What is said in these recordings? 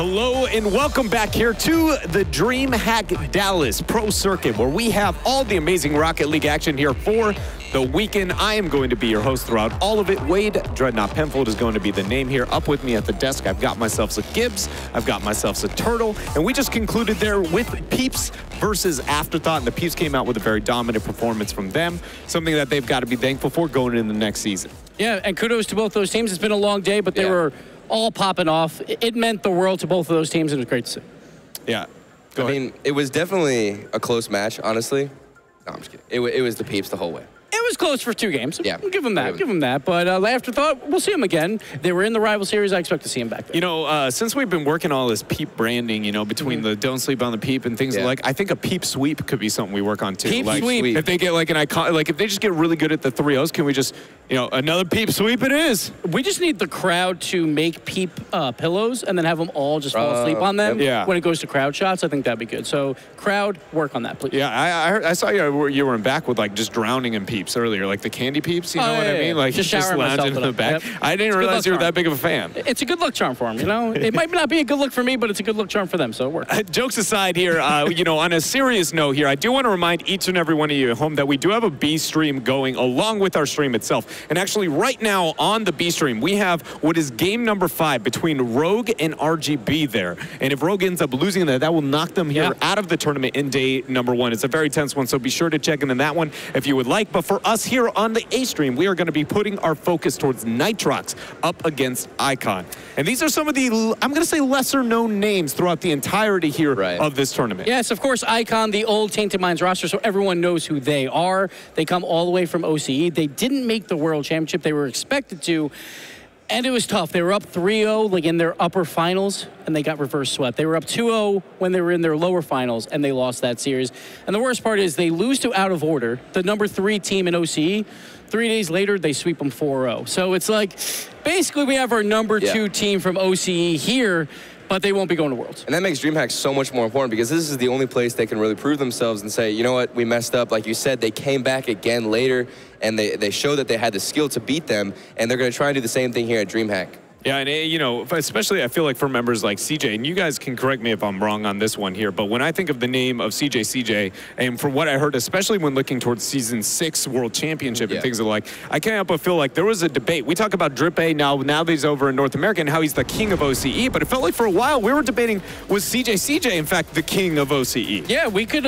Hello and welcome back here to the DreamHack Dallas Pro Circuit, where we have all the amazing Rocket League action here for the weekend. I am going to be your host throughout all of it. Wade Dreadnought Penfold is going to be the name here. Up with me at the desk, I've got myself a Gibbs, I've got myself a Turtle, and we just concluded there with Peeps versus Afterthought, and the Peeps came out with a very dominant performance from them, something that they've got to be thankful for going into the next season. Yeah, and kudos to both those teams. It's been a long day, but they were all popping off. It meant the world to both of those teams, and it was great to see. Yeah. I mean, it was definitely a close match, honestly. No, I'm just kidding. It was the Peeps the whole way. It was close for 2 games. Yeah. Give them that. Give them that. But Afterthought, we'll see them again. They were in the rival series. I expect to see them back there. You know, since we've been working all this Peep branding, you know, between the Don't Sleep on the Peep and things like, I think a Peep sweep could be something we work on too. Peep sweep. If they get like an icon, like if they just get really good at the 3-0s, can we just, you know, another Peep sweep it is. We just need the crowd to make Peep pillows and then have them all just fall asleep on them when it goes to crowd shots. I think that'd be good. So crowd, work on that, please. Yeah, I saw you were in back with like just drowning in Peeps earlier, like the candy Peeps, you know what I mean? Like just lounging in the back. Yep. I didn't realize you were that big of a fan. It's a good luck charm for them, you know? It might not be a good look for me, but it's a good look charm for them, so it works. Jokes aside here, you know, on a serious note here, I do want to remind each and every one of you at home that we do have a B stream going along with our stream itself. And actually right now on the B stream, we have what is game number 5 between Rogue and RGB there. And if Rogue ends up losing that will knock them here out of the tournament in day number 1. It's a very tense one, so be sure to check in on that one if you would like. But for us here on the A stream, we are going to be putting our focus towards Nitrox up against Icon. And these are some of the, I'm going to say, lesser known names throughout the entirety here of this tournament. Yes, of course, Icon, the old Tainted Minds roster, so everyone knows who they are. They come all the way from OCE. They didn't make the World Championship. They were expected to. And it was tough. They were up 3-0 like in their upper finals, and they got reverse swept. They were up 2-0 when they were in their lower finals, and they lost that series. And the worst part is they lose to Out of Order, the number 3 team in OCE. 3 days later, they sweep them 4-0. So it's like, basically we have our number 2 team from OCE here, but they won't be going to Worlds. And that makes DreamHack so much more important because this is the only place they can really prove themselves and say, you know what, we messed up. Like you said, they came back again later, and they showed that they had the skill to beat them, and they're going to try and do the same thing here at DreamHack. Yeah, and you know, especially I feel like for members like CJ, and you guys can correct me if I'm wrong on this one here, but when I think of the name of CJ, and from what I heard, especially when looking towards Season 6 World Championship and things like, I can't help but feel like there was a debate. We talk about Drip A now that he's over in North America and how he's the king of OCE, but it felt like for a while we were debating, was CJ, in fact, the king of OCE? Yeah, we could,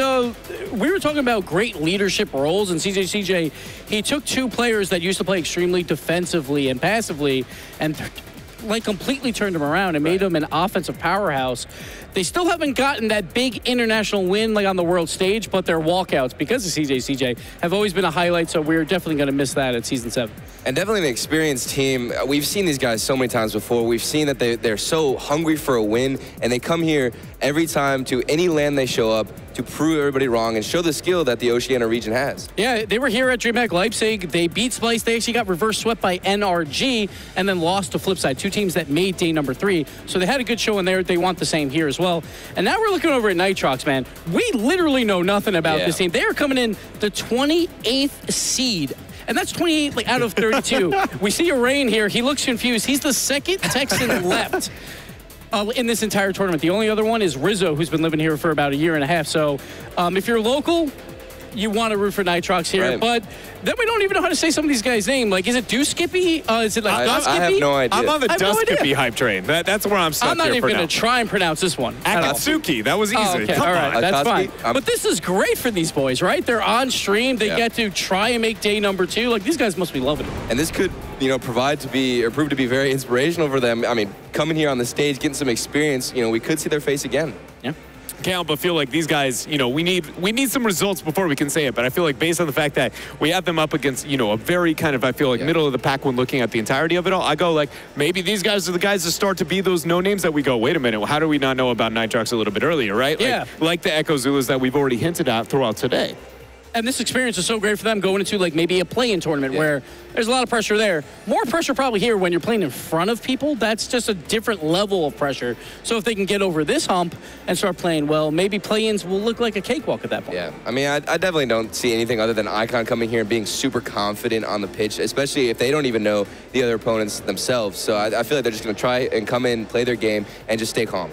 we were talking about great leadership roles, and CJ, he took 2 players that used to play extremely defensively and passively, and like completely turned them around and made them an offensive powerhouse. They still haven't gotten that big international win like on the world stage, but their walkouts because of CJ have always been a highlight, so we're definitely going to miss that at Season 7. And definitely an experienced team. We've seen these guys so many times before. We've seen that they're so hungry for a win, and they come here every time to any land they show up to prove everybody wrong and show the skill that the Oceania region has. Yeah, they were here at DreamHack Leipzig. They beat Splice. They actually got reverse swept by NRG and then lost to Flipside, 2 teams that made day number 3. So they had a good show in there. They want the same here as well. And now we're looking over at Nitrox, man. We literally know nothing about this team. They are coming in the 28th seed. And that's 28 like, out of 32. We see Arain here. He looks confused. He's the 2nd Texan left in this entire tournament. The only other one is Rizzo, who's been living here for about a year and a half. So if you're local, you want to root for Nitrox here. But then we don't even know how to say some of these guys' names. Like, is it Deuce Skippy? Is it like Dust Skippy? I have no idea. I'm on the Dust Skippy hype train. That's where I'm stuck. I'm not even going to try and pronounce this one. Akatsuki. That was easy. Oh, okay. All right, that's fine. But this is great for these boys, right? They're on stream. They get to try and make day number 2. Like, these guys must be loving it. And this could, you know, prove to be very inspirational for them. I mean, coming here on the stage, getting some experience, you know, we could see their face again. Yeah. Can't help but feel like these guys, you know, we need some results before we can say it, but I feel like based on the fact that we have them up against, you know, a very kind of, I feel like middle of the pack when looking at the entirety of it all, I go like, maybe these guys are the guys that start to be those no names that we go, wait a minute, how do we not know about Nitrox a little bit earlier, right? Yeah. Like the Echo Zulus that we've already hinted at throughout today. And this experience is so great for them going into like maybe a play-in tournament where there's a lot of pressure there. More pressure probably here when you're playing in front of people. That's just a different level of pressure. So if they can get over this hump and start playing well, maybe play-ins will look like a cakewalk at that point. Yeah, I mean, I definitely don't see anything other than Icon coming here and being super confident on the pitch, especially if they don't even know the other opponents themselves. So I feel like they're just going to try and come in, play their game, and just stay calm.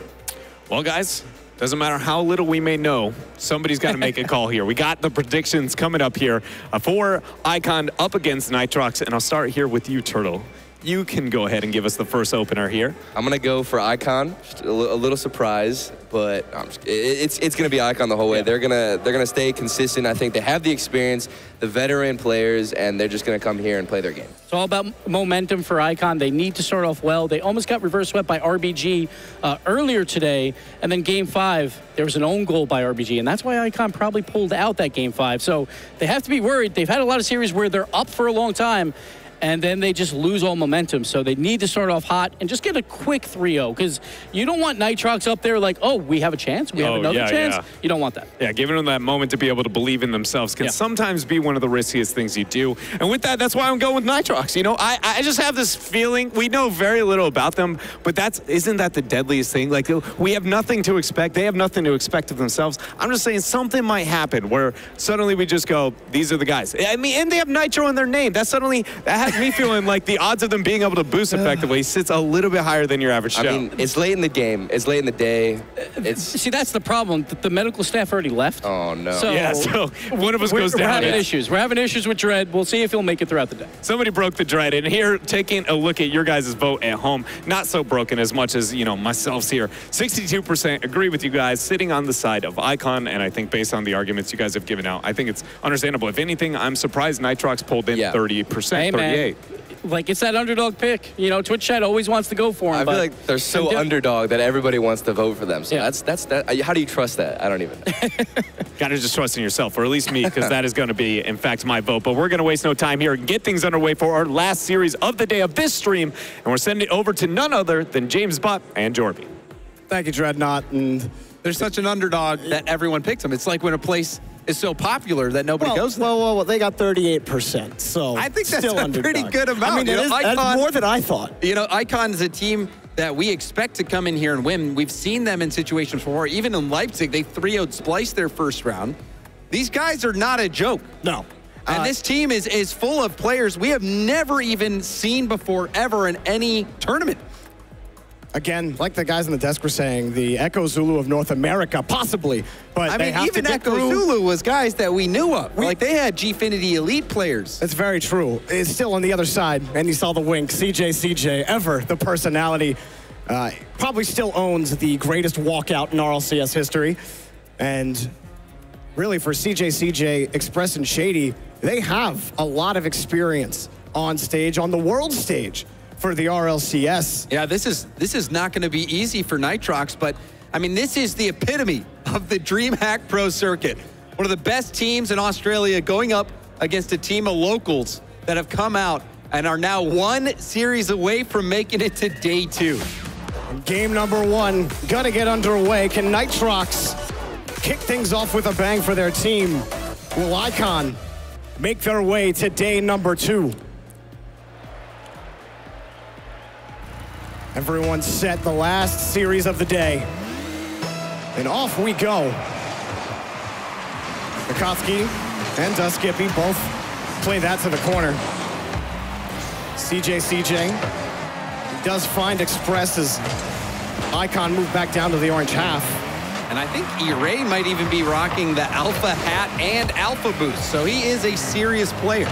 Well, guys, doesn't matter how little we may know, somebody's got to make a call here. We got the predictions coming up here for Icon up against Nitrox, and I'll start here with you, Turtle. You can go ahead and give us the first opener here. I'm going to go for Icon. Just a little surprise, but it's going to be Icon the whole way. They're gonna stay consistent. I think they have the experience, the veteran players, and they're just going to come here and play their game. It's all about momentum for Icon. They need to start off well. They almost got reverse swept by RBG earlier today, and then Game 5, there was an own goal by RBG, and that's why Icon probably pulled out that Game 5. So they have to be worried. They've had a lot of series where they're up for a long time, and then they just lose all momentum. So they need to start off hot and just get a quick 3-0, because you don't want Nitrox up there like, oh, we have a chance, we have another chance. Yeah. You don't want that. Yeah, giving them that moment to be able to believe in themselves can sometimes be one of the riskiest things you do. And with that, that's why I'm going with Nitrox. You know, I just have this feeling, we know very little about them, but isn't that the deadliest thing? Like, we have nothing to expect. They have nothing to expect of themselves. I'm just saying something might happen where suddenly we just go, these are the guys. I mean, and they have Nitro in their name. That has me feeling like the odds of them being able to boost effectively sits a little bit higher than your average show. I mean, it's late in the game. It's late in the day. See, that's the problem. The medical staff already left. Oh, no. So one of us goes down. We're having issues. We're having issues with Dread. We'll see if he'll make it throughout the day. Somebody broke the Dread, and here, taking a look at your guys' vote at home, not so broken as much as, you know, myself's here. 62% agree with you guys, sitting on the side of Icon, and I think based on the arguments you guys have given out, I think it's understandable. If anything, I'm surprised Nitrox pulled in 38%, hey, 38%. Like, it's that underdog pick. You know, Twitch chat always wants to go for him. I feel like they're so underdog that everybody wants to vote for them. So that's that. How do you trust that? I don't even know. Got to just trust in yourself, or at least me, because that is going to be, in fact, my vote. But we're going to waste no time here and get things underway for our last series of the day of this stream. And we're sending it over to none other than James Butt and Jorby. Thank you, Dreadnought. And there's such an underdog that everyone picks them. It's like when a place is so popular that nobody goes there. Well, they got 38%, so I think that's still a pretty good amount. I mean, that's more than I thought. You know, Icon is a team that we expect to come in here and win. We've seen them in situations before. Even in Leipzig, they 3-0'd Splice their first round. These guys are not a joke. No. And this team is full of players we have never even seen before, ever, in any tournament. Again, like the guys on the desk were saying, the Echo Zulu of North America, possibly. But I mean, even Echo Zulu was guys that we knew of. Like, they had Gfinity Elite players. That's very true. It's still on the other side, and you saw the wink. CJ, ever the personality, probably still owns the greatest walkout in RLCS history. And really, for CJ, Express, and Shady, they have a lot of experience on stage, on the world stage, for the RLCS. Yeah, this is not going to be easy for Nitrox, but I mean, this is the epitome of the DreamHack Pro Circuit. One of the best teams in Australia going up against a team of locals that have come out and are now one series away from making it to day 2. Game number 1, gonna get underway. Can Nitrox kick things off with a bang for their team? Will Icon make their way to day number 2? Everyone's set, the last series of the day. And off we go. Mikoski and Duskippy both play that to the corner. CJ does find Express as Icon move back down to the orange half. And I think E-Ray might even be rocking the Alpha hat and Alpha boost, so he is a serious player.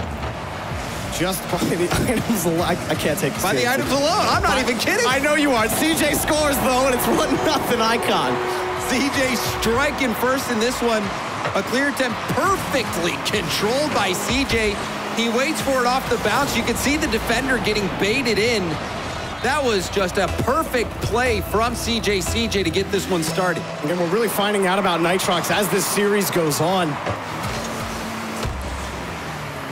Just by the items alone. I can't take it By the items alone. I'm not even kidding. I know you are. CJ scores, though, and it's 1-0 Icon. CJ striking first in this one. A clear attempt perfectly controlled by CJ. He waits for it off the bounce. You can see the defender getting baited in. That was just a perfect play from CJ to get this one started. And we're really finding out about Nitrox as this series goes on.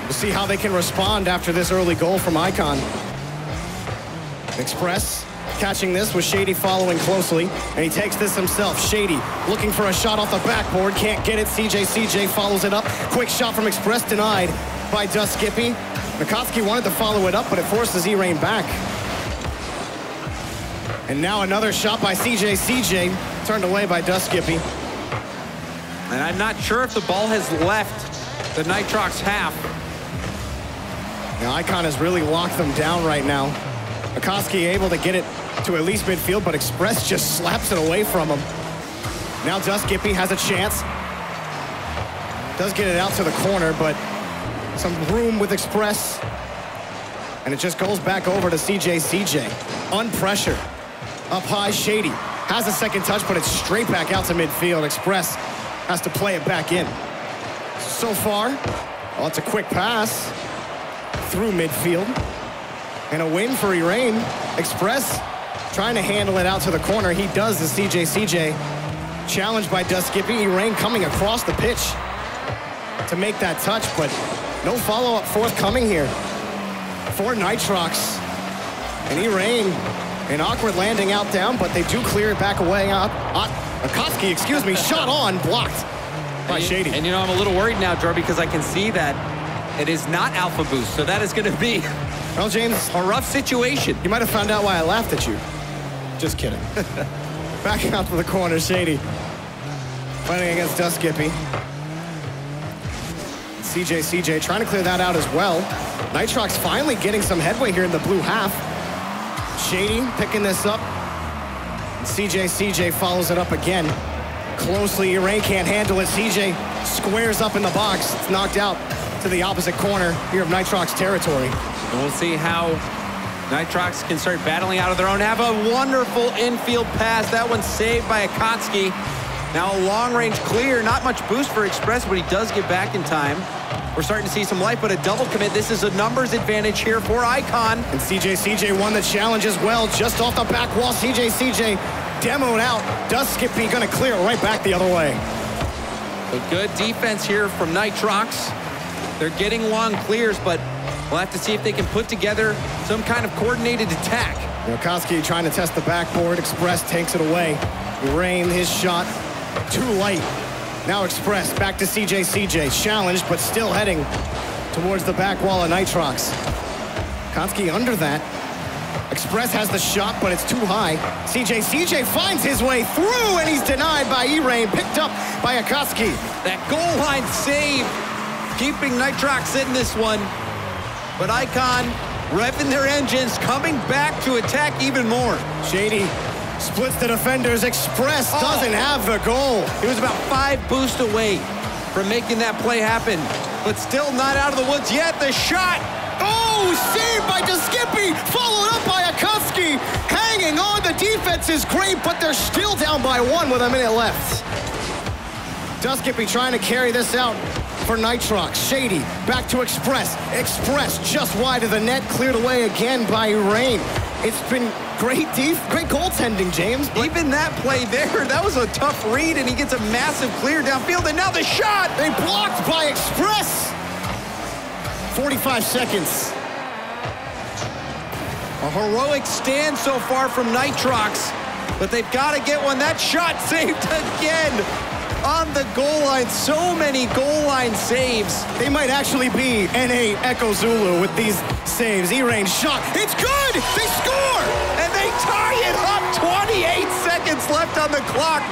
We'll see how they can respond after this early goal from Icon. Express catching this with Shady following closely, and he takes this himself. Shady looking for a shot off the backboard, can't get it. CJ follows it up. Quick shot from Express denied by Duskippy. Mikoski wanted to follow it up, but it forces E-Rain back. And now another shot by CJ, turned away by Duskippy. And I'm not sure if the ball has left the Nitrox half. Now, Icon has really locked them down right now. Mikoski able to get it to at least midfield, but Express just slaps it away from him. Now Skippy has a chance. Does get it out to the corner, but some room with Express. And it just goes back over to CJ. Unpressured. Up high, Shady. Has a second touch, but it's straight back out to midfield. Express has to play it back in. So far, well, it's a quick pass through midfield. And a win for Irain. Express trying to handle it out to the corner. He does the CJ. Challenged by Skippy. Irain coming across the pitch to make that touch, but no follow-up forthcoming here for Nitrox. And Irain, an awkward landing out down, but they do clear it back away. Akatsuki, excuse me, shot on, blocked by Shady. And you know, I'm a little worried now, Drew, because I can see that it is not Alpha Boost, so that is going to be well, James, a rough situation. You might have found out why I laughed at you. Just kidding. Back out to the corner, Shady. Fighting against Skippy. CJ trying to clear that out as well. Nitrox finally getting some headway here in the blue half. Shady picking this up. CJ follows it up again. Closely, Irain can't handle it. CJ squares up in the box. It's knocked out to the opposite corner here of Nitrox territory. And we'll see how Nitrox can start battling out of their own. Have a wonderful infield pass. That one's saved by Akatsuki. Now a long-range clear. Not much boost for Express, but he does get back in time. We're starting to see some light, but a double commit. This is a numbers advantage here for Icon. And CJ won the challenge as well. Just off the back wall, CJ demoed out. Skippy gonna clear it right back the other way. A good defense here from Nitrox. They're getting long clears, but we'll have to see if they can put together some kind of coordinated attack. Koski trying to test the backboard. Express takes it away. Irain, his shot, too light. Now Express back to CJ. Challenged, but still heading towards the back wall of Nitrox. Koski under that. Express has the shot, but it's too high. CJ finds his way through, and he's denied by Irain, picked up by Akatsuki. That goal line save, keeping Nitrox in this one. But Icon revving their engines, coming back to attack even more. Shady splits the defenders. Express doesn't have the goal. He was about 5 boosts away from making that play happen, but still not out of the woods yet. The shot. Oh, saved by Skippy, followed up by Akatsuki. Hanging on, the defense is great, but they're still down by 1 with a minute left. Skippy trying to carry this out for Nitrox. Shady back to Express. Express just wide of the net, cleared away again by Irain. It's been great goaltending, James. Even that play there, that was a tough read, and he gets a massive clear downfield, and now the shot! They blocked by Express. 45 seconds. A heroic stand so far from Nitrox, but they've got to get one. That shot saved again on the goal line. So many goal line saves. They might actually be NA Echo Zulu with these saves. Irain shot. It's good! They score! And they tie it up. 28 seconds left on the clock.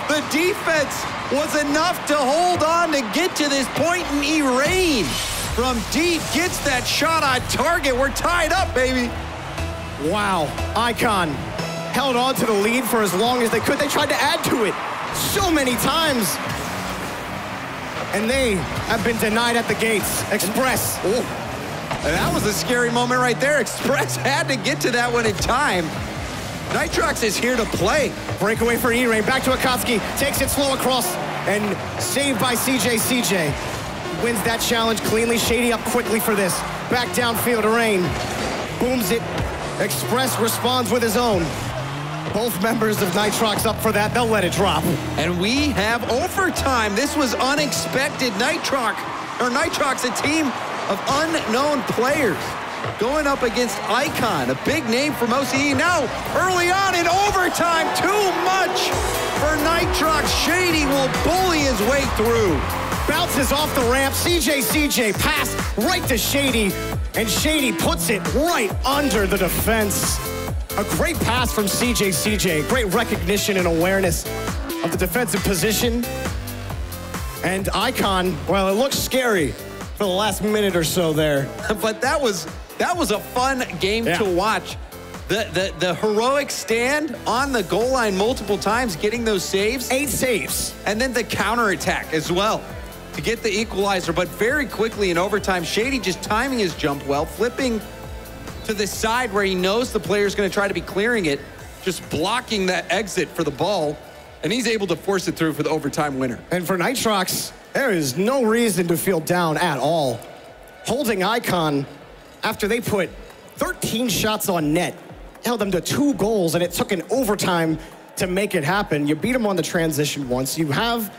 The defense was enough to hold on to get to this point, and Irain from deep gets that shot on target. We're tied up, baby. Wow. Icon held on to the lead for as long as they could. They tried to add to it so many times. And they have been denied at the gates. Express. Oh, that was a scary moment right there. Express had to get to that one in time. Nitrox is here to play. Breakaway for Irain. Back to Akatsuki. Takes it slow across and saved by CJ. Wins that challenge cleanly. Shady up quickly for this. Back downfield, Irain booms it. Express responds with his own. Both members of Nitrox up for that. They'll let it drop. And we have overtime. This was unexpected. Nitrox, a team of unknown players going up against Icon, a big name from OCE. Now, early on in overtime, too much for Nitrox. Shady will bully his way through. Bounces off the ramp. CJ pass right to Shady, and Shady puts it right under the defense. A great pass from CJ. Great recognition and awareness of the defensive position. And Icon, well, it looks scary for the last minute or so there. But that was a fun game to watch. The heroic stand on the goal line multiple times, getting those saves. 8 saves. And then the counterattack as well to get the equalizer. But very quickly in overtime, Shady just timing his jump well, flipping to the side where he knows the player's going to try to be clearing it, just blocking that exit for the ball. And he's able to force it through for the overtime winner. And for Nitrox, there is no reason to feel down at all. Holding Icon after they put 13 shots on net, held them to 2 goals, and it took an overtime to make it happen. You beat them on the transition once. You have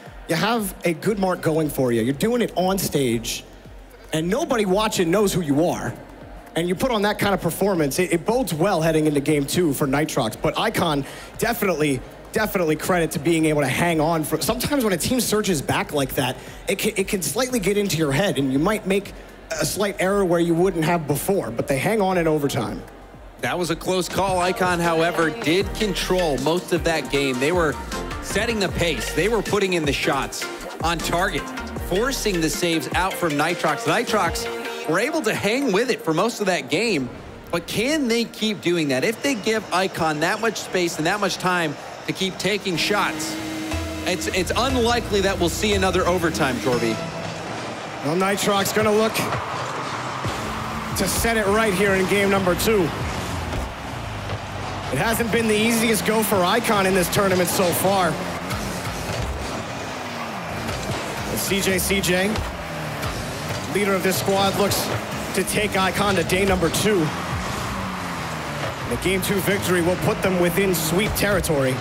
a good mark going for you. You're doing it on stage, and nobody watching knows who you are. And you put on that kind of performance, it bodes well heading into game 2 for Nitrox. But Icon definitely credit to being able to hang on. Sometimes when a team surges back like that, it can slightly get into your head, and you might make a slight error where you wouldn't have before, but they hang on in overtime. That was a close call. Icon, however, did control most of that game. They were setting the pace. They were putting in the shots on target, forcing the saves out from Nitrox. Nitrox were able to hang with it for most of that game, but can they keep doing that? If they give Icon that much space and that much time to keep taking shots, it's unlikely that we'll see another overtime, Jorby. Well, Nitrox gonna look to set it right here in game number 2. It hasn't been the easiest go for Icon in this tournament so far. And CJ, leader of this squad, looks to take Icon to day number 2. The game 2 victory will put them within sweep territory.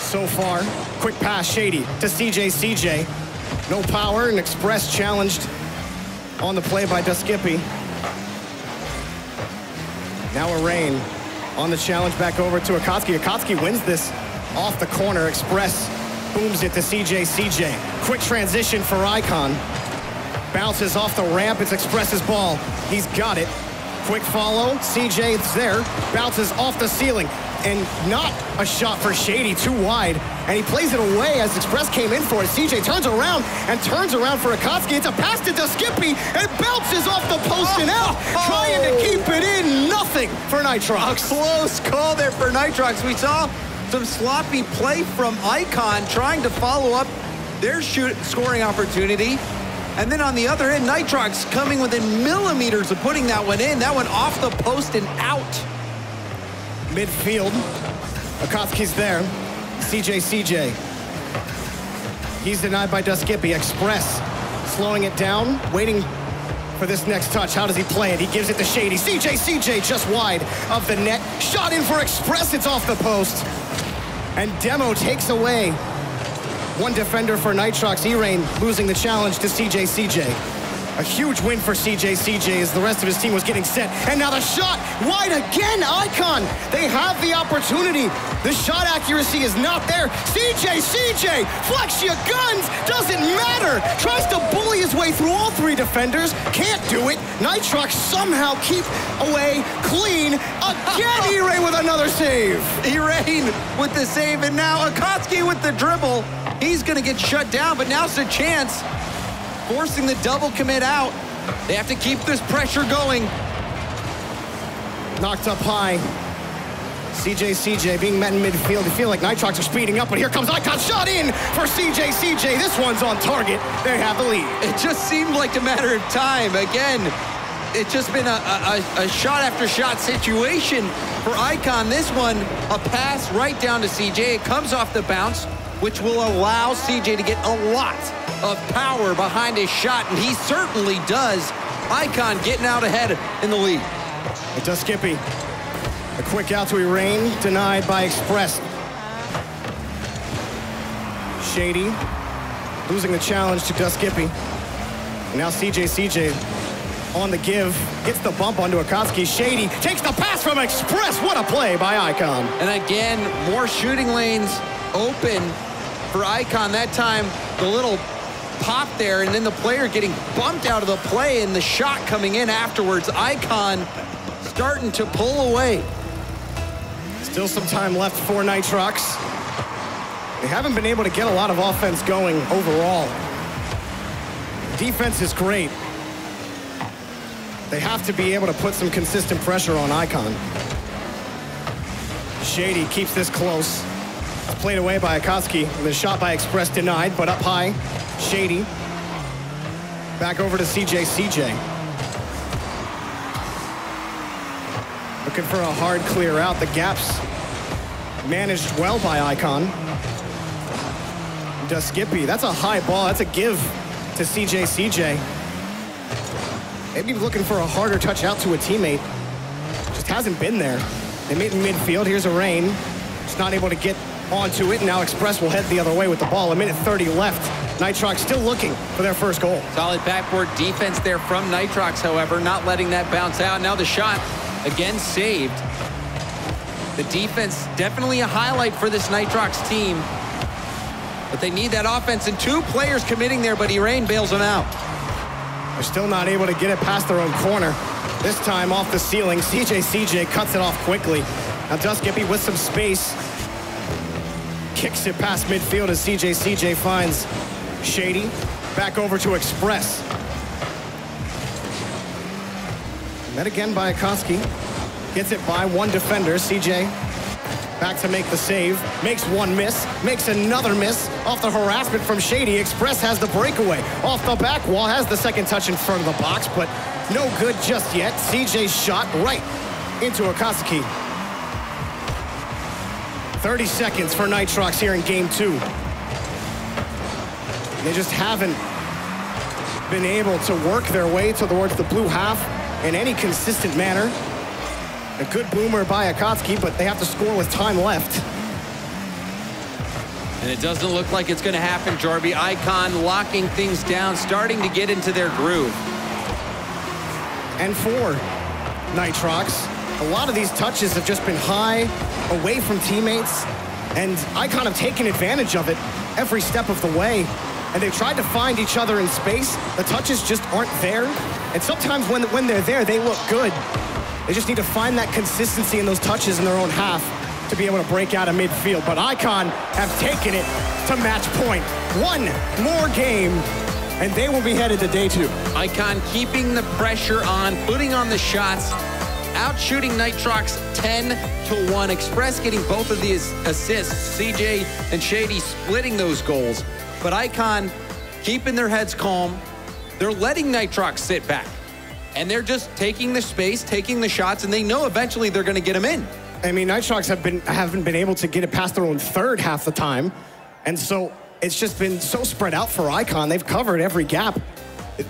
So far, quick pass, Shady to CJ. No power, and Express challenged on the play by Duskippy. Now a Rain on the challenge back over to Akatsuki. Akatsuki wins this off the corner. Express booms it to CJ. Quick transition for Icon. Bounces off the ramp. It's Express's ball. He's got it. Quick follow. CJ's there. Bounces off the ceiling. And not a shot for Shady, too wide. And he plays it away as Express came in for it. CJ turns around for Akatsuki. It's a pass to Duskippy, and it bounces off the post and out. Trying to keep it in, nothing for Nitrox. A close call there for Nitrox. We saw some sloppy play from Icon trying to follow up their scoring opportunity. And then on the other end, Nitrox coming within millimeters of putting that one in. That one off the post and out. Midfield, Akatsuki's there. CJ. He's denied by Duskippy. Express slowing it down, waiting for this next touch. How does he play it? He gives it to Shady. CJ just wide of the net. Shot in for Express. It's off the post. And Demo takes away one defender for Nitrox. E-Rain losing the challenge to CJ. A huge win for CJ as the rest of his team was getting set. And now the shot wide again. Icon, they have the opportunity. The shot accuracy is not there. CJ, flex your guns. Doesn't matter. Tries to bully his way through all 3 defenders. Can't do it. Nitrox somehow keep away clean. Again, E-Rain with another save. E-Rain with the save, and now Akatsuki with the dribble. He's gonna get shut down, but now's the chance. Forcing the double commit out. They have to keep this pressure going. Knocked up high. CJ being met in midfield. You feel like Nitrox are speeding up, but here comes Icon. Shot in for CJ. This one's on target. They have the lead. It just seemed like a matter of time. Again, it's just been a shot after shot situation for Icon. This one, a pass right down to CJ. It comes off the bounce, which will allow CJ to get a lot of power behind his shot, and he certainly does. Icon getting out ahead in the lead. It does Skippy. A quick out to E-Rain, denied by Express. Shady losing the challenge to Duskippy. And now CJ on the give, gets the bump onto Akatsuki. Shady takes the pass from Express. What a play by Icon. And again, more shooting lanes open for Icon. That time, the little pop there, and then the player getting bumped out of the play, and the shot coming in afterwards. Icon starting to pull away. Still some time left for Nitrox. They haven't been able to get a lot of offense going overall. Defense is great. They have to be able to put some consistent pressure on Icon. Shady keeps this close. It's played away by Akatsuki. The shot by Express denied, but up high. Shady. Back over to CJ. Looking for a hard clear out. The gaps managed well by Icon. Does Skippy. That's a high ball. That's a give to CJ. Maybe looking for a harder touch out to a teammate. Just hasn't been there. They meet in midfield. Here's a Rain. Just not able to get onto it. Now Express will head the other way with the ball. 1:30 left. Nitrox still looking for their first goal. Solid backboard defense there from Nitrox, however, not letting that bounce out. Now the shot again saved. The defense definitely a highlight for this Nitrox team. But they need that offense, and 2 players committing there, but Rain bails them out. They're still not able to get it past their own corner. This time off the ceiling, CJ cuts it off quickly. Now Duskippy with some space. Kicks it past midfield as CJ finds Shady. Back over to Express. Met again by Akatsuki. Gets it by one defender, CJ. Back to make the save. Makes one miss. Makes another miss. Off the harassment from Shady. Express has the breakaway. Off the back wall. Has the second touch in front of the box, but no good just yet. CJ's shot right into Akatsuki. 30 seconds for Nitrox here in game 2. They just haven't been able to work their way towards the blue half in any consistent manner. A good boomer by Akatsuki, but they have to score with time left. And it doesn't look like it's going to happen, Jarby. Icon locking things down, starting to get into their groove. And for Nitrox, a lot of these touches have just been high, away from teammates, and Icon have taken advantage of it every step of the way. And they've tried to find each other in space. The touches just aren't there. And sometimes when they're there, they look good. They just need to find that consistency in those touches in their own half to be able to break out of midfield. But Icon have taken it to match point. One more game, and they will be headed to day 2. Icon keeping the pressure on, putting on the shots, out shooting Nitrox 10-1. Express getting both of these assists. CJ and Shady splitting those goals. But Icon keeping their heads calm. They're letting Nitrox sit back. And they're just taking the space, taking the shots, and they know eventually they're going to get them in. I mean, Nitrox haven't been able to get it past their own third half the time. And so it's just been so spread out for Icon. They've covered every gap.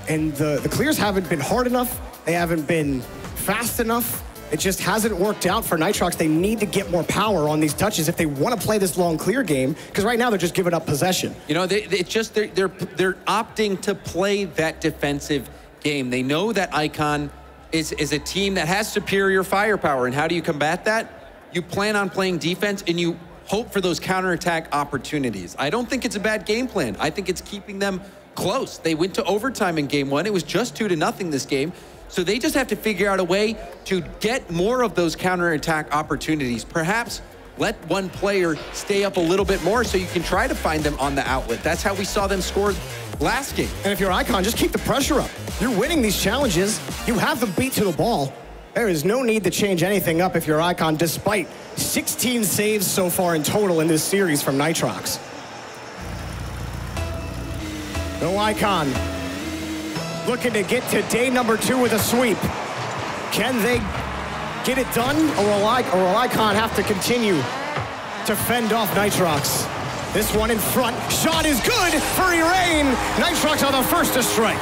And the clears haven't been hard enough. They haven't been fast enough. It just hasn't worked out for Nitrox. They need to get more power on these touches if they want to play this long clear game, because right now they're just giving up possession. You know, they're opting to play that defensive game. They know that Icon is a team that has superior firepower, and how do you combat that? You plan on playing defense, and you hope for those counterattack opportunities. I don't think it's a bad game plan. I think it's keeping them close. They went to overtime in game 1. It was just 2-0 this game. So they just have to figure out a way to get more of those counterattack opportunities. Perhaps let one player stay up a little bit more so you can try to find them on the outlet. That's how we saw them score last game. And if you're Icon, just keep the pressure up. You're winning these challenges. You have them beat to the ball. There is no need to change anything up if you're Icon, despite 16 saves so far in total in this series from Nitrox. No Icon. Looking to get to day number 2 with a sweep. Can they get it done, or will Icon have to continue to fend off Nitrox? This one in front. Shot is good for Rain. Nitrox are the first to strike.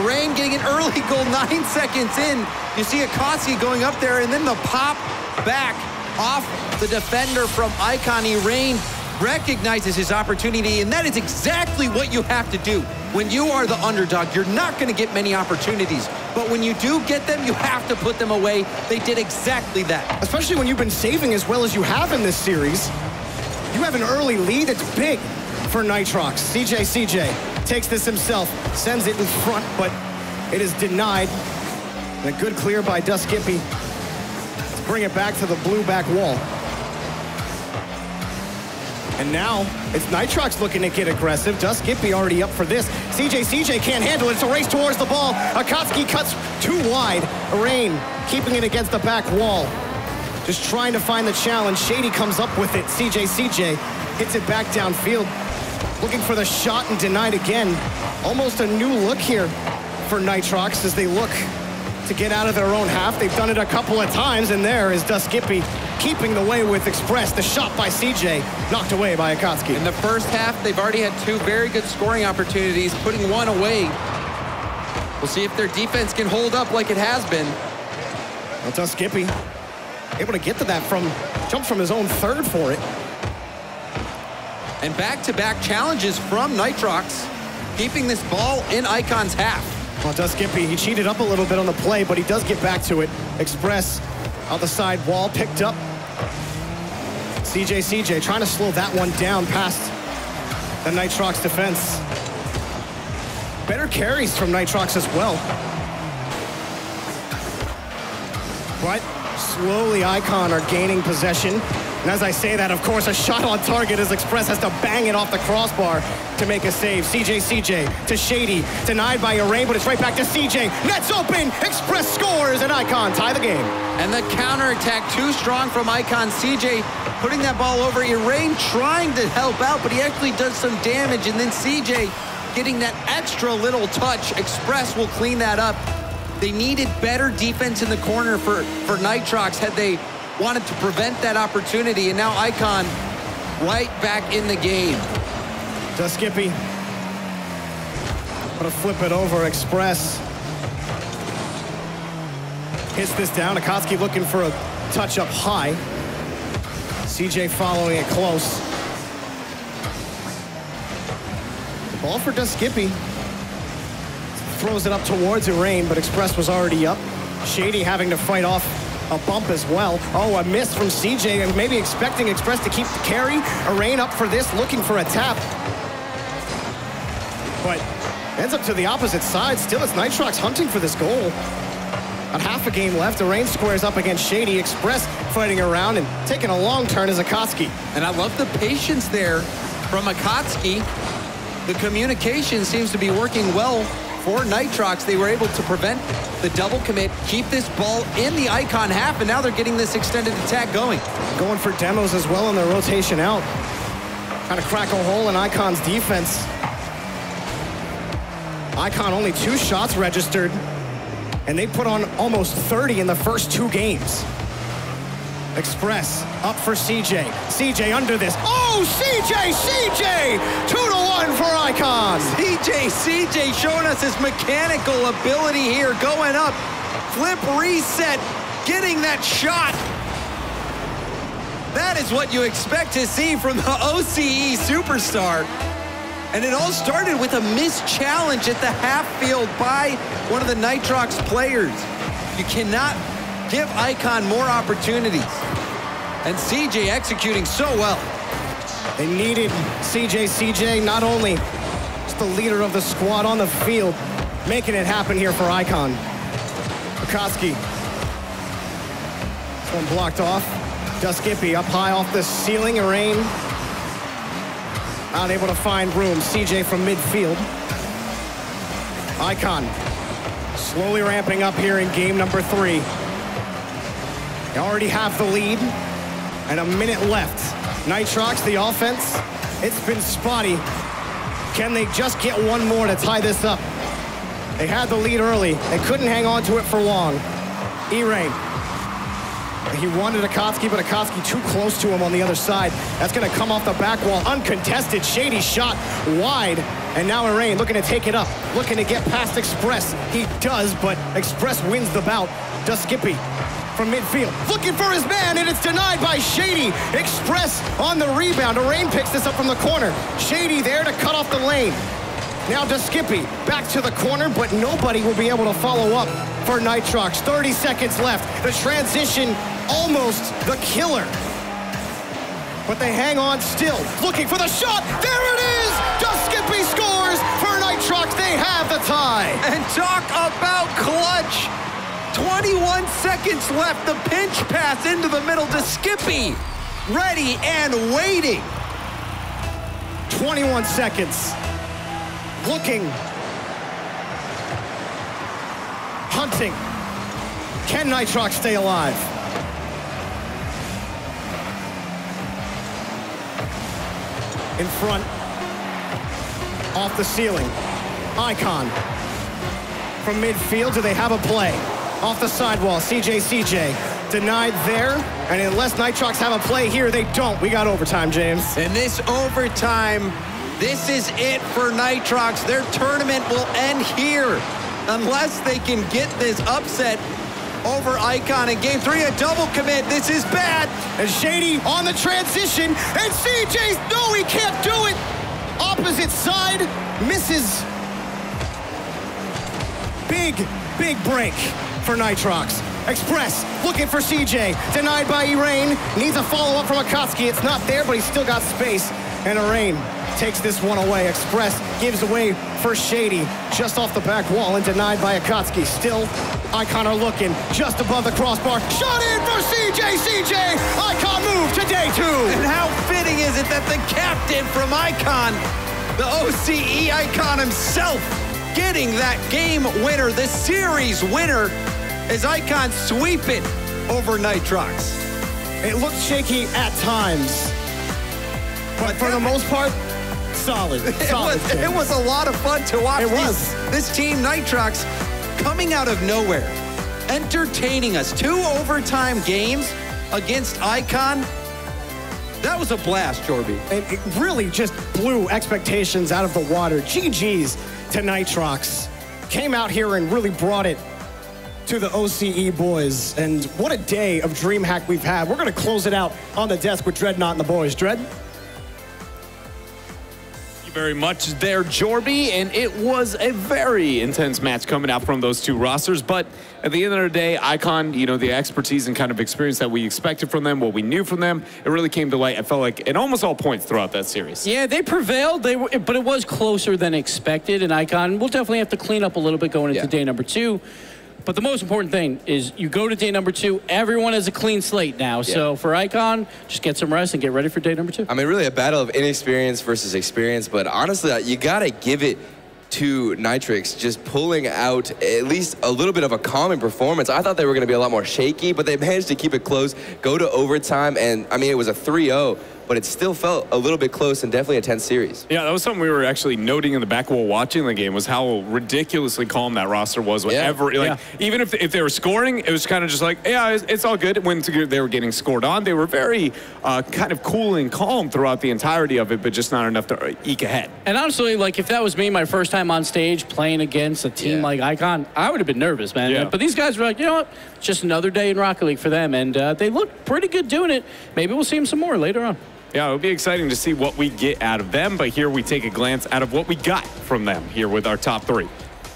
Rain getting an early goal 9 seconds in. You see Akatsuki going up there, and then the pop back off the defender from Icon. Rain recognizes his opportunity, and that is exactly what you have to do. When you are the underdog, you're not going to get many opportunities. But when you do get them, you have to put them away. They did exactly that. Especially when you've been saving as well as you have in this series. You have an early lead. It's big for Nitrox. CJ takes this himself, sends it in front, but it is denied. And a good clear by Duskippy to bring it back to the blue back wall. And now it's Nitrox looking to get aggressive. Skippy already up for this. CJ can't handle it. It's a race towards the ball. Akatsuki cuts too wide. Rain keeping it against the back wall. Just trying to find the challenge. Shady comes up with it. CJ hits it back downfield. Looking for the shot and denied again. Almost a new look here for Nitrox as they look to get out of their own half. They've done it a couple of times, and there is Skippy keeping the way with Express. The shot by CJ, knocked away by Akatsuki. In the first half, they've already had 2 very good scoring opportunities, putting 1 away. We'll see if their defense can hold up like it has been. Well, Skippy able to get to that jump from his own third for it. And back-to-back challenges from Nitrox, keeping this ball in Icon's half. Well, Skippy, he cheated up a little bit on the play, but he does get back to it. Express on the side wall, picked up. CJ trying to slow that one down past the Nitrox defense. Better carries from Nitrox as well. But slowly Icon are gaining possession. And as I say that, of course, a shot on target as Express has to bang it off the crossbar to make a save. CJ to Shady, denied by Rain, but it's right back to CJ. Net's open, Express scores, and Icon tie the game. And the counterattack too strong from Icon. CJ putting that ball over. Rain trying to help out, but he actually does some damage. And then CJ getting that extra little touch. Express will clean that up. They needed better defense in the corner for Nitrox had they wanted to prevent that opportunity, and now Icon right back in the game. Skippy. Gonna flip it over. Express hits this down. Akatsuki looking for a touch up high. CJ following it close. The ball for Skippy. Throws it up towards Rain, but Express was already up. Shady having to fight off a bump as well. Oh, a miss from CJ, and maybe expecting Express to keep the carry. Rain up for this, looking for a tap. But ends up to the opposite side. Still, it's Nitrox hunting for this goal. About half a game left. Rain squares up against Shady. Express fighting around and taking a long turn as Akatsuki. And I love the patience there from Akatsuki. The communication seems to be working well for Nitrox. They were able to prevent the double commit, keep this ball in the Icon half, and now they're getting this extended attack going. Going for demos as well in their rotation out. Trying to crack a hole in Icon's defense. Icon only 2 shots registered, and they put on almost 30 in the first 2 games. Express up for CJ under this. Oh, CJ! 2-1 for Icon. CJ showing us his mechanical ability here, going up, flip, reset, getting that shot. That is what you expect to see from the OCE superstar. And it all started with a missed challenge at the half field by one of the Nitrox players. You cannot give Icon more opportunities. And CJ executing so well. They needed CJ, not only just the leader of the squad on the field, making it happen here for Icon. Akatsuki. This one blocked off. Skippy up high off the ceiling. Rain not able to find room. CJ from midfield. Icon slowly ramping up here in game number 3. They already have the lead, and a minute left. Nitrox, the offense, it's been spotty. Can they just get one more to tie this up? They had the lead early. They couldn't hang on to it for long. Rain. He wanted Akatsuki, but Akatsuki too close to him on the other side. That's going to come off the back wall. Uncontested. Shady shot wide. And now Rain looking to take it up. Looking to get past Express. He does, but Express wins the bout. Skippy from midfield. Looking for his man, and it's denied by Shady. Express on the rebound. Rain picks this up from the corner. Shady there to cut off the lane. Now Skippy back to the corner, but nobody will be able to follow up for Nitrox. 30 seconds left. The transition almost the killer. But they hang on still. Looking for the shot. There it is! Skippy scores for Nitrox. They have the tie. And talk about clutch. 21 seconds left. The pinch pass into the middle to Skippy. Ready and waiting. 21 seconds. Looking. Hunting. Can Nitrox stay alive? In front. Off the ceiling. Icon. From midfield, do they have a play? Off the sidewall, CJ. Denied there, and unless Nitrox have a play here, they don't. We got overtime, James. And this overtime, this is it for Nitrox. Their tournament will end here unless they can get this upset over Icon in game 3. A double commit, this is bad. And Shady on the transition, and CJ, no, he can't do it. Opposite side, misses. Big break for Nitrox. Express looking for CJ, denied by Irain. Needs a follow-up from Akatsuki. It's not there, but he's still got space. And Irain takes this one away. Express gives away for Shady, just off the back wall and denied by Akatsuki. Still, Icon are looking just above the crossbar. Shot in for CJ. Icon move to day 2. And how fitting is it that the captain from Icon, the OCE Icon himself, getting that game winner, the series winner, as Icon sweep it over Nitrox. It looked shaky at times, but for the most part, solid. It was a lot of fun to watch. It was. This team, Nitrox, coming out of nowhere, entertaining us. 2 overtime games against Icon. That was a blast, Jorby. It really just blew expectations out of the water. GG's to Nitrox. Came out here and really brought it to the OCE boys. And what a day of DreamHack we've had. We're going to close it out on the desk with Dreadnought and the boys. Dread? Very much there, Jorby, and it was a very intense match coming out from those two rosters, but at the end of the day, Icon, you know, the expertise and kind of experience that we expected from them, what we knew from them, it really came to light. I felt like in almost all points throughout that series. Yeah, they prevailed, but it was closer than expected, and Icon will definitely have to clean up a little bit going into day number 2. But the most important thing is you go to day number 2, everyone has a clean slate now. Yeah. So for Icon, just get some rest and get ready for day number 2. I mean, really a battle of inexperience versus experience, but honestly, you gotta give it to Nitrox, just pulling out at least a little bit of a calming performance. I thought they were gonna be a lot more shaky, but they managed to keep it close, go to overtime, and I mean, it was a 3-0. But it still felt a little bit close and definitely a tense series. Yeah, that was something we were actually noting in the back while watching the game, was how ridiculously calm that roster was. Whenever, even if they were scoring, it was kind of just like, yeah, it's all good. When they were getting scored on, they were very kind of cool and calm throughout the entirety of it, but just not enough to eke ahead. And honestly, like if that was me, my first time on stage playing against a team like Icon, I would have been nervous, man. Yeah. But these guys were like, you know what, just another day in Rocket League for them, and they looked pretty good doing it. Maybe we'll see them some more later on. Yeah, it'll be exciting to see what we get out of them, but here we take a glance out of what we got from them here with our top 3.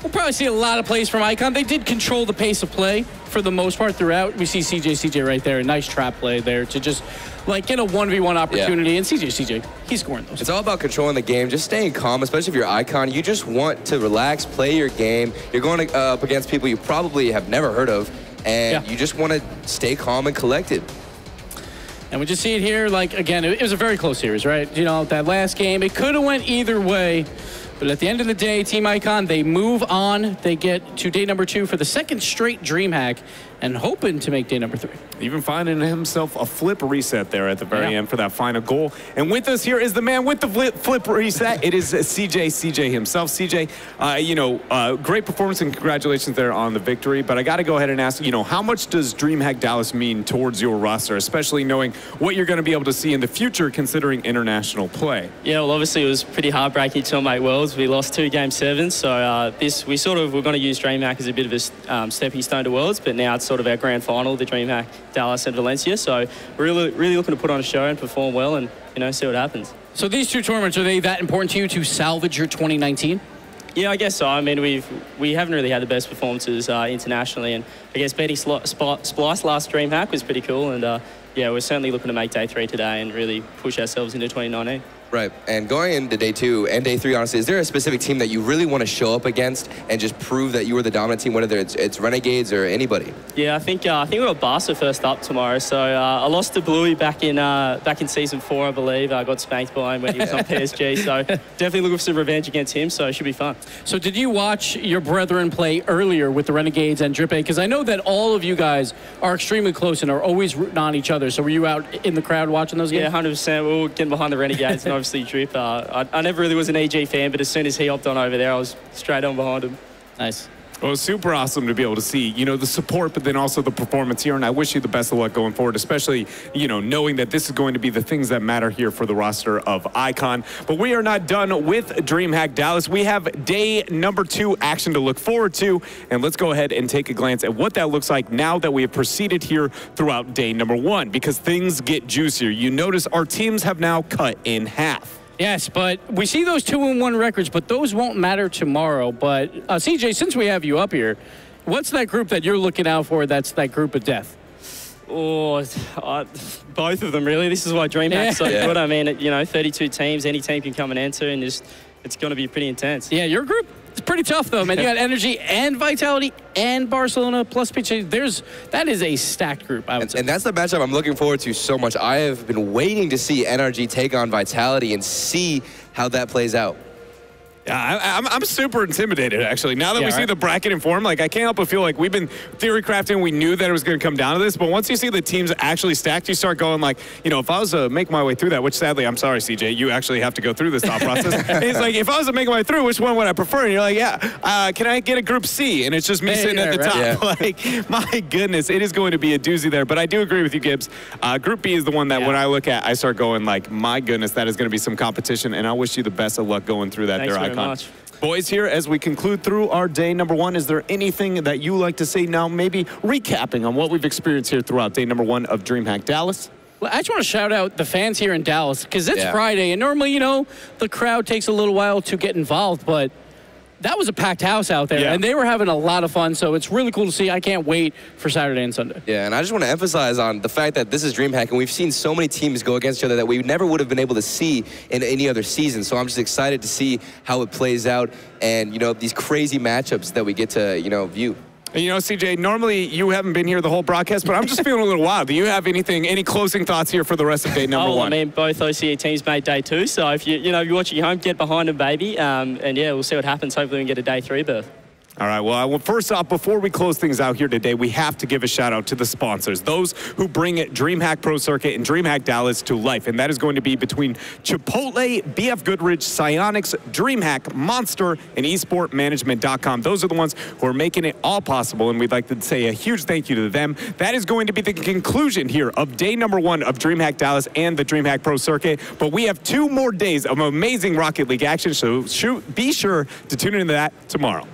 We'll probably see a lot of plays from Icon. They did control the pace of play for the most part throughout. We see CJ right there, a nice trap play there to just like get a 1v1 opportunity, and CJ, he's scoring those. It's all about controlling the game, just staying calm, especially if you're Icon. You just want to relax, play your game. You're going up against people you probably have never heard of, and you just want to stay calm and collected. And we just see it here, like, again, it was a very close series, right? You know, that last game, it could have went either way. But at the end of the day, Team Icon, they move on. They get to day number 2 for the second straight DreamHack and hoping to make day number 3. Even finding himself a flip reset there at the very end for that final goal. And with us here is the man with the flip reset. It is CJ himself. CJ, you know, great performance and congratulations there on the victory. But I got to go ahead and ask, you know, how much does DreamHack Dallas mean towards your roster, especially knowing what you're going to be able to see in the future considering international play? Yeah, well, obviously it was pretty heartbreaking to make Worlds. We lost 2 Game 7s, so we sort of were going to use DreamHack as a bit of a stepping stone to Worlds, but now it's sort of our grand final, the DreamHack Dallas and Valencia. So we're really looking to put on a show and perform well, and you know, see what happens. So these 2 tournaments, are they that important to you to salvage your 2019? Yeah, I guess so. I mean, we haven't really had the best performances internationally, and I guess Betty Splice last DreamHack was pretty cool, and yeah, we're certainly looking to make day 3 today and really push ourselves into 2019. Right, and going into day 2 and day 3, honestly, is there a specific team that you really want to show up against and just prove that you were the dominant team, whether it's Renegades or anybody? Yeah, I think we got Barca first up tomorrow. So I lost to Bluey back in season 4, I believe. I got spanked by him when he was on PSG. So definitely looking for some revenge against him. So it should be fun. So did you watch your brethren play earlier with the Renegades and Drip A? Because I know that all of you guys are extremely close and are always rooting on each other. So were you out in the crowd watching those games? Yeah, 100%. We were getting behind the Renegades and obviously Drip. I never really was an EG fan, but as soon as he hopped on over there, I was straight on behind him. Nice. Well, it's super awesome to be able to see, the support, but then also the performance here. And I wish you the best of luck going forward, especially, knowing that this is going to be the things that matter here for the roster of Icon. But we are not done with DreamHack Dallas. We have day number 2 action to look forward to. And let's go ahead and take a glance at what that looks like now that we have proceeded here throughout day number 1, because things get juicier. You notice our teams have now cut in half. Yes, but we see those 2-1 records, but those won't matter tomorrow. But CJ, since we have you up here, what's that group that you're looking out for that's that group of death? Oh, both of them, really. This is why DreamHack's so good. I mean, 32 teams, any team can come and enter, and it's going to be pretty intense. Yeah, your group is pretty tough, though, man. You got Energy and Vitality and Barcelona plus PJ. That is a stacked group, I would say. And that's the matchup I'm looking forward to so much. I have been waiting to see NRG take on Vitality and see how that plays out. Yeah, I'm super intimidated, actually. Now that we see the bracket in form, I can't help but feel like we've been theory crafting. We knew that it was going to come down to this. But once you see the teams actually stacked, you start going if I was to make my way through that, which sadly, I'm sorry, CJ, you actually have to go through this thought process. It's like, if I was to make my way through, which one would I prefer? And you're like, can I get a group C? And it's just me sitting at the top. Yeah. My goodness, it is going to be a doozy there. But I do agree with you, Gibbs. Group B is the one that when I look at, I start going my goodness, that is going to be some competition. And I wish you the best of luck going through that. Thanks very much. Boys, here as we conclude through our day number 1, is there anything that you like to say now, maybe recapping on what we've experienced here throughout day number 1 of DreamHack Dallas? Well, I just want to shout out the fans here in Dallas, because it's Friday, and normally, the crowd takes a little while to get involved, but that was a packed house out there, and they were having a lot of fun, so it's really cool to see. I can't wait for Saturday and Sunday. Yeah, and I just want to emphasize on the fact that this is DreamHack, and we've seen so many teams go against each other that we never would have been able to see in any other season. So I'm just excited to see how it plays out and, these crazy matchups that we get to, view. And CJ, normally you haven't been here the whole broadcast, but I'm just feeling a little wild. Do you have any closing thoughts here for the rest of day number 1? I mean, both OCE teams made day 2, so if you're watching at home, get behind them, baby. And we'll see what happens. Hopefully we can get a day 3 berth. All right, well, first off, before we close things out here today, we have to give a shout out to the sponsors, those who bring DreamHack Pro Circuit and DreamHack Dallas to life. And that is going to be between Chipotle, BF Goodrich, Psyonix, DreamHack, Monster, and esportmanagement.com. Those are the ones who are making it all possible, and we'd like to say a huge thank you to them. That is going to be the conclusion here of day number 1 of DreamHack Dallas and the DreamHack Pro Circuit. But we have 2 more days of amazing Rocket League action, so be sure to tune into that tomorrow.